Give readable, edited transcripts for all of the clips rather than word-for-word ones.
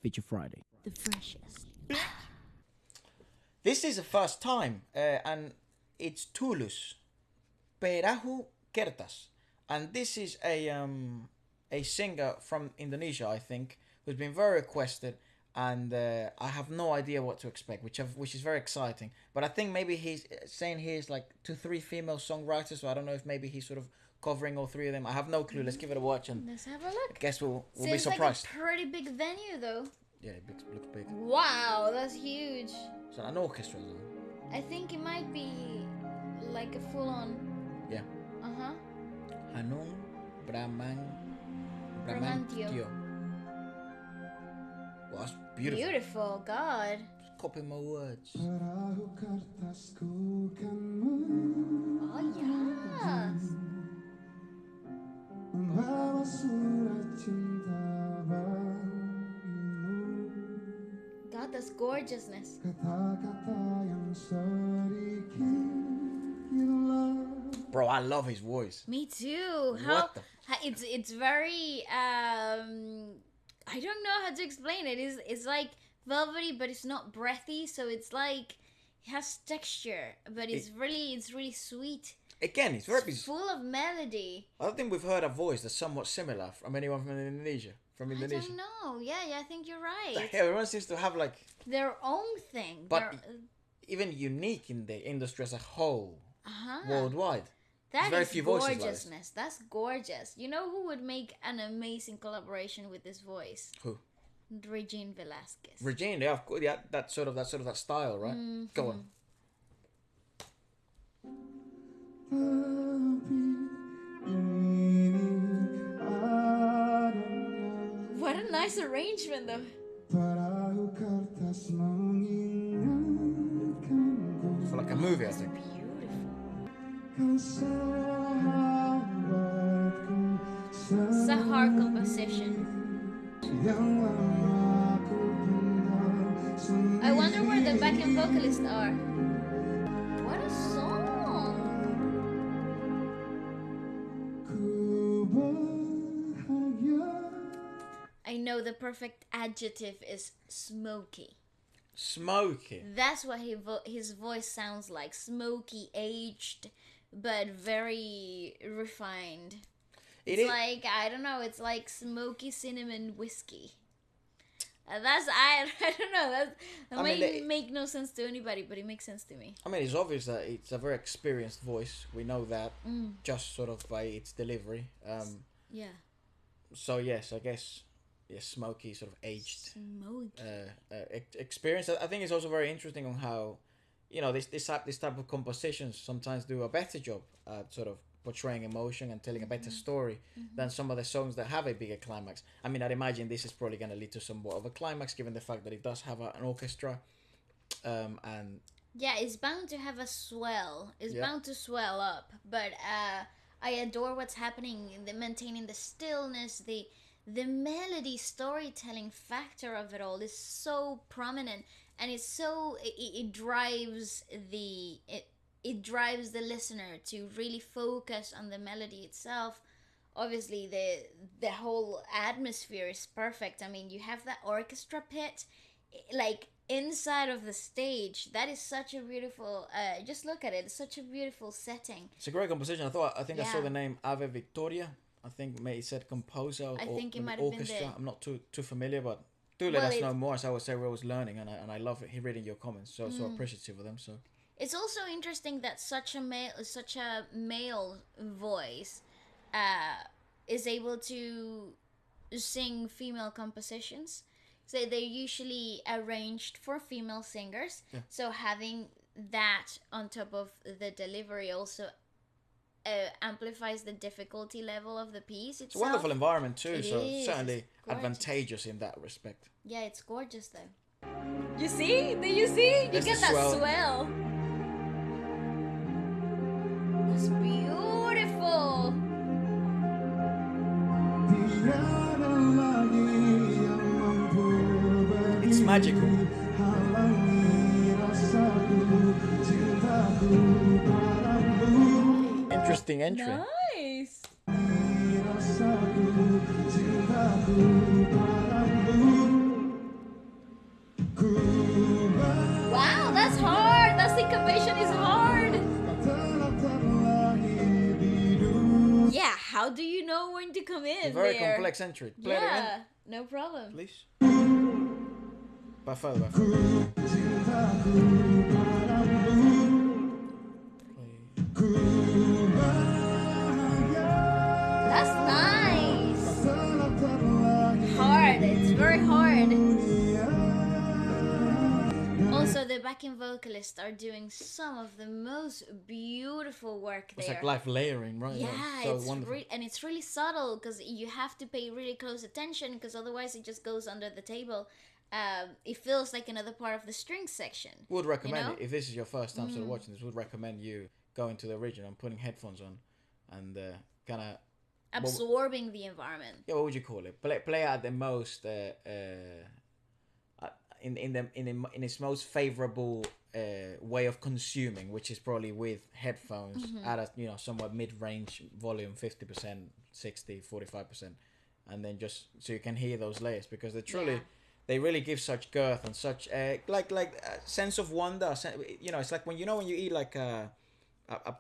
Feature Friday. The freshest. This is the first time, and it's Tulus, Perahu Kertas, and this is a singer from Indonesia, I think, who's been very requested, and I have no idea what to expect, which is very exciting. But I think maybe he's saying he's like 2-3 female songwriters, so I don't know if maybe he's sort of covering all three of them. I have no clue. Let's give it a watch and Let's have a look. I guess we'll be Seems surprised. like a pretty big venue, though. Yeah, it looks big. Wow, that's huge. It's an orchestra, though. I think it might be like a full-on. Yeah. Uh-huh. Hanung Bramantio. Bramantio. Wow, that's beautiful. Beautiful, God. Just copy my words. Perahu kertasku kan Oh, yes. membawa surat cinta bagimu, God, that's gorgeousness. kata-kata yang sedikit hilang. Bro, I love his voice. Me too. What the It's very I don't know how to explain it. It's like velvety, but it's not breathy. So it's like it has texture, but it's really sweet. Again, it's very. It's full of melody. I don't think we've heard a voice that's somewhat similar from anyone from Indonesia. I don't know. Yeah, I think you're right. Yeah, everyone seems to have like, Their own thing. but even unique in the industry as a whole, Uh-huh. worldwide. That very is few voices like this. gorgeousness. That's gorgeous. You know who would make an amazing collaboration with this voice? Who? Regine Velasquez. Regine, yeah, of course, yeah, that sort of that style, right? Go on. Tapi ini adanya What a nice arrangement, though. perahu kertas mengingatkanku, For like a movie, I think. Beautiful. kau sahabatku It's a hard composition. yang lama ku pendam I wonder where the backing vocalists are. What a song! ku bahagia. I know the perfect adjective is smoky. Smoky. That's what his voice sounds like. Smoky, aged, but very refined. It It's is. like, I don't know, it's like smoky cinnamon whiskey. I don't know, that I mean, might make no sense to anybody, but it makes sense to me. I mean, it's obvious that it's a very experienced voice. We know that just sort of by its delivery. Yeah. So yes, I guess smoky, sort of aged. Smoky. Experience. I think it's also very interesting on how, this type of compositions sometimes do a better job at sort of portraying emotion and telling a better story than some of the songs that have a bigger climax. I mean, I'd imagine this is probably going to lead to somewhat of a climax, given the fact that it does have an orchestra, and Yeah, it's bound to have a swell. It's Yeah. bound to swell up. But I adore what's happening in the maintaining the stillness, the melody storytelling factor of it all is so prominent, and it's so it drives it drives the listener to really focus on the melody itself. Obviously, the whole atmosphere is perfect. I mean, you have that orchestra pit, like inside of the stage. That is such a beautiful. Just look at it. It's such a beautiful setting. it's a great composition. I think I saw Yeah. the name Ave Victoria. I think maybe it said composer or I think it maybe might have been orchestra. the- I'm not too familiar, but do let Well, us know it's- more. As I would say, we're always learning, and I love it. Reading your comments. So appreciative of them. So It's also interesting that such a male voice is able to sing female compositions. So they're usually arranged for female singers. Yeah. So having that on top of the delivery also amplifies the difficulty level of the piece itself. it's a wonderful environment too. It So is. certainly It's gorgeous. advantageous in that respect. Yeah, it's gorgeous though. You see? Do you see? You There's get the that swell. swell. That's beautiful. Tiada lagi yang mampu It's magical. halangi rasaku, cintaku padamu. Interesting entry. Nice. Rasaku, cintaku padamu. do you know when to come in? It's a very there? complex entry. Play it again, Yeah, no problem. please. By further, by further. That's nice. Hard. It's very hard. Also, the backing vocalists are doing some of the most beautiful work there. It's like live layering, right? Yeah, so it's wonderful. and it's really subtle because you have to pay really close attention because otherwise it just goes under the table. It feels like another part of the string section. Would recommend know? it if this is your first time sort of watching this. Would recommend you going to the original and putting headphones on, and kind of Absorbing the environment. what would you call it? Play at the most in its most favorable way of consuming, which is probably with headphones at a somewhat mid-range volume, 50%, 60, 45%, and then just so you can hear those layers because they truly they really give such girth and such like a sense of wonder. It's like when you eat like a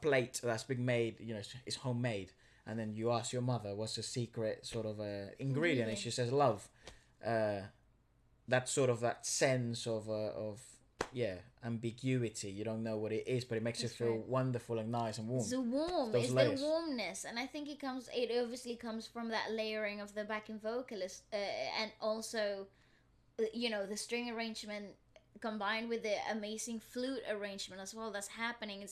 plate that's been made, it's homemade, and then you ask your mother what's the secret sort of ingredient, and she says love. That sort of that sense of ambiguity. You don't know what it is, but it makes it feel wonderful and nice and warm. It's warm. Those It's layers. the warmness, and I think it obviously comes from that layering of the backing vocalist, and also, the string arrangement combined with the amazing flute arrangement as well that's happening.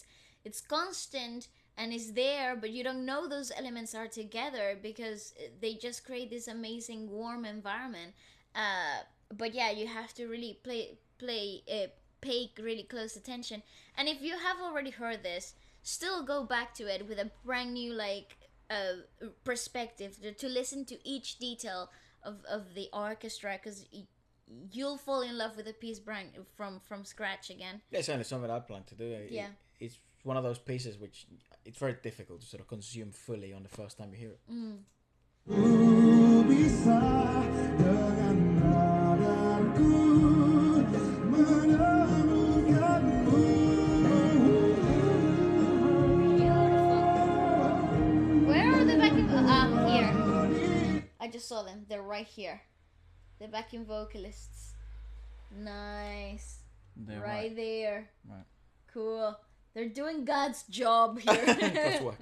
It's constant and is there, but you don't know those elements are together because they just create this amazing warm environment. But yeah, you have to really pay really close attention. And if you have already heard this, still go back to it with a brand new perspective to listen to each detail of the orchestra, because you'll fall in love with the piece from scratch again. It's only something I plan to do. Yeah. It's one of those pieces which it's very difficult to sort of consume fully on the first time you hear it. Bisa dengan radarku menemukanmu. Beautiful. Where are the backing? Here. I just saw them. They're right here. The backing vocalists. Nice. They're Right there. Right. Cool. They're doing God's job here. God's work.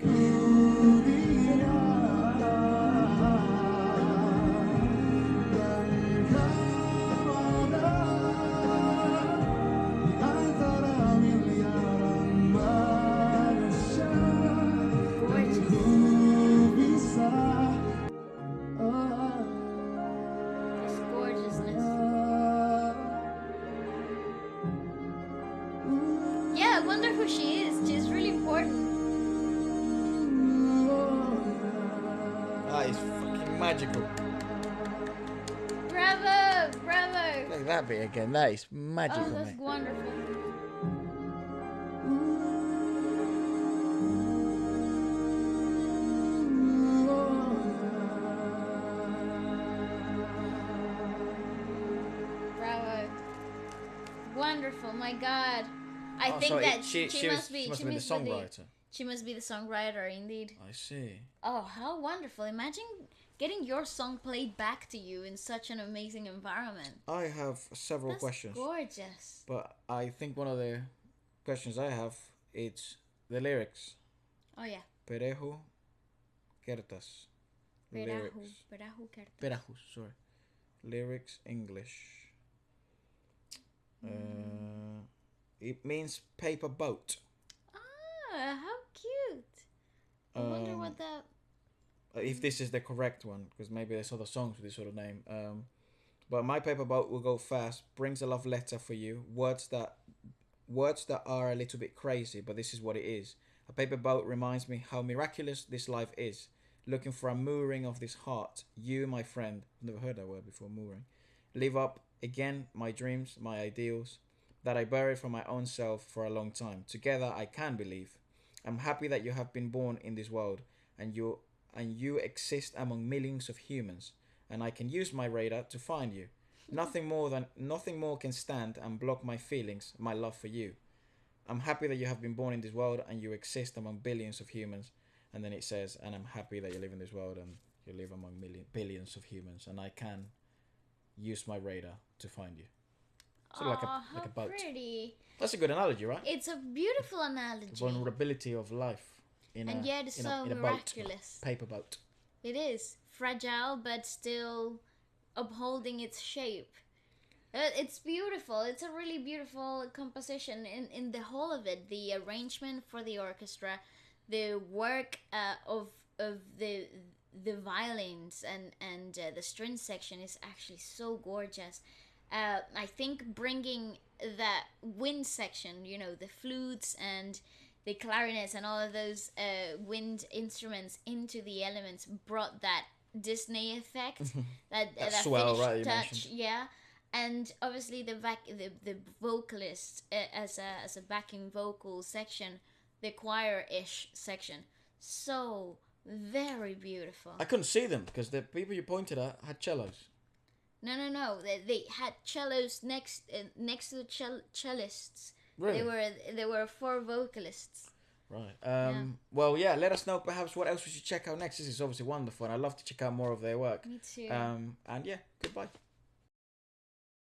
This gorgeousness. Yeah, I wonder who she is. She's really important. That is fucking magical. Bravo! Bravo! Like that bit again. That is magical, Oh, that's mate. wonderful. Bravo. Wonderful, my God. I think so that she must be have been the songwriter. She must be the songwriter, indeed. I see. Oh, how wonderful. Imagine getting your song played back to you in such an amazing environment. I have several That's questions, gorgeous. but I think one of the questions I have it's the lyrics. Oh, yeah. Perahu Kertas. Lyrics. Perahu Kertas. Perahu, sorry. Lyrics, English. It means paper boat. Ah, how cute. I wonder what that... If this is the correct one, because maybe there's other songs with this sort of name. But my paper boat will go fast, brings a love letter for you. Words that are a little bit crazy, but this is what it is. A paper boat reminds me how miraculous this life is. Looking for a mooring of this heart. You, my friend. I've never heard that word before, mooring. Live up again my dreams, my ideals, that I buried for my own self for a long time. Together I can believe. I'm happy that you have been born in this world, and you exist among millions of humans, and I can use my radar to find you. Nothing more can stand and block my feelings, my love for you. I'm happy that you have been born in this world and you exist among billions of humans, and then it says, "And I'm happy that you live in this world and you live among billions of humans, and I can use my radar to find you." Sort of Aw, like a how boat. pretty. That's a good analogy, right? It's a beautiful The analogy. vulnerability of life And yet it's so in a boat, miraculous. paper boat. It is fragile, but still upholding its shape. It's beautiful. It's a really beautiful composition in the whole of it. The arrangement for the orchestra, the work of the violins and the string section is actually so gorgeous. I think bringing that wind section, you know, the flutes and the clarinets and all of those wind instruments into the elements brought that Disney effect, that swell, Finnish right, you touch, mentioned. yeah. And obviously the vocalist as a backing vocal section, the choir-ish section, so very beautiful. I couldn't see them because the people you pointed at had cellos. No. They had cellos next to the cellists. Really? There were four vocalists. Right. Yeah. Well, yeah. Let us know perhaps what else we should check out next. This is obviously wonderful, and I'd love to check out more of their work. Me too. And yeah, goodbye.